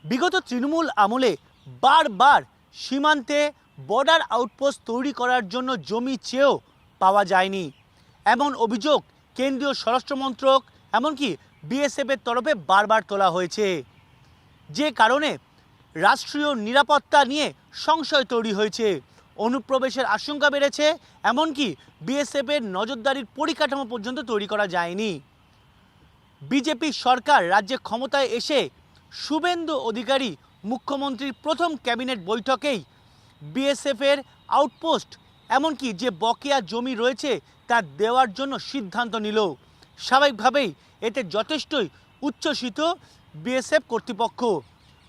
বিগত তৃণমূল আমলে বারবার সীমান্তে বর্ডার আউটপোস্ট তৈরি করার জন্য জমি চেয়েও পাওয়া যায়নি এমন অভিযোগ কেন্দ্রীয় স্বরাষ্ট্রমন্ত্রক এমনকি বিএসএফের তরফে বারবার তোলা হয়েছে, যে কারণে রাষ্ট্রীয় নিরাপত্তা নিয়ে সংশয় তৈরি হয়েছে, অনুপ্রবেশের আশঙ্কা বেড়েছে, এমনকি বিএসএফের নজরদারির পরিকাঠামো পর্যন্ত তৈরি করা যায়নি। বিজেপি সরকার রাজ্যে ক্ষমতায় এসে শুভেন্দু অধিকারী মুখ্যমন্ত্রীর প্রথম ক্যাবিনেট বৈঠকেই বিএসএফের আউটপোস্ট এমনকি যে বকেয়া জমি রয়েছে তা দেওয়ার জন্য সিদ্ধান্ত নিল। স্বাভাবিকভাবেই এতে যথেষ্টই উচ্ছ্বসিত বিএসএফ কর্তৃপক্ষ।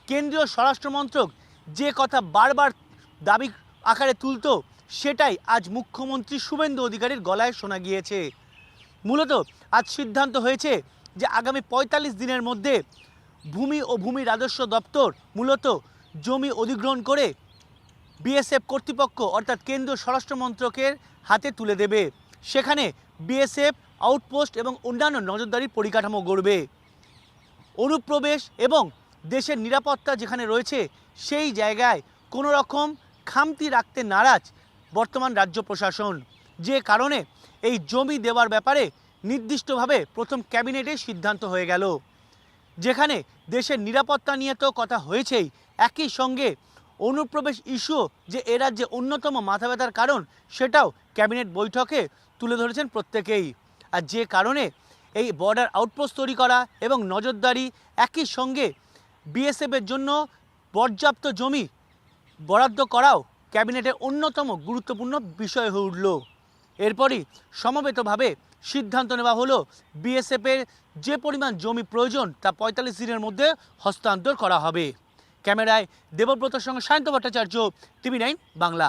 কেন্দ্রীয় স্বরাষ্ট্রমন্ত্রক যে কথা বারবার দাবি আকারে তুলত সেটাই আজ মুখ্যমন্ত্রী শুভেন্দু অধিকারীর গলায় শোনা গিয়েছে। মূলত আজ সিদ্ধান্ত হয়েছে যে আগামী ৪৫ দিনের মধ্যে ভূমি ও ভূমি রাজস্ব দপ্তর মূলত জমি অধিগ্রহণ করে বিএসএফ কর্তৃপক্ষ অর্থাৎ কেন্দ্রীয় স্বরাষ্ট্রমন্ত্রকের হাতে তুলে দেবে। সেখানে বিএসএফ আউটপোস্ট এবং অন্যান্য নজরদারির পরিকাঠামো গড়বে। অনুপ্রবেশ এবং দেশের নিরাপত্তা যেখানে রয়েছে সেই জায়গায় কোনো রকম খামতি রাখতে নারাজ বর্তমান রাজ্য প্রশাসন, যে কারণে এই জমি দেওয়ার ব্যাপারে নির্দিষ্টভাবে প্রথম ক্যাবিনেটে সিদ্ধান্ত হয়ে গেল। যেখানে দেশের নিরাপত্তা নিয়ে তো কথা হয়েছেই, একই সঙ্গে অনুপ্রবেশ ইস্যু যে এ রাজ্যে অন্যতম মাথা ব্যথার কারণ সেটাও ক্যাবিনেট বৈঠকে তুলে ধরেছেন প্রত্যেকেই। আর যে কারণে এই বর্ডার আউটপোস্ট তৈরি করা এবং নজরদারি, একই সঙ্গে বিএসএফের জন্য পর্যাপ্ত জমি বরাদ্দ করাও ক্যাবিনেটের অন্যতম গুরুত্বপূর্ণ বিষয় হয়ে উঠল। এরপরই সমবেতভাবে সিদ্ধান্ত নেওয়া হলো বিএসএফের যে পরিমাণ জমি প্রয়োজন তা ৪৫ দিনের মধ্যে হস্তান্তর করা হবে। ক্যামেরায় দেবব্রতর সঙ্গে সায়ন্ত ভট্টাচার্য, টিভি9 বাংলা।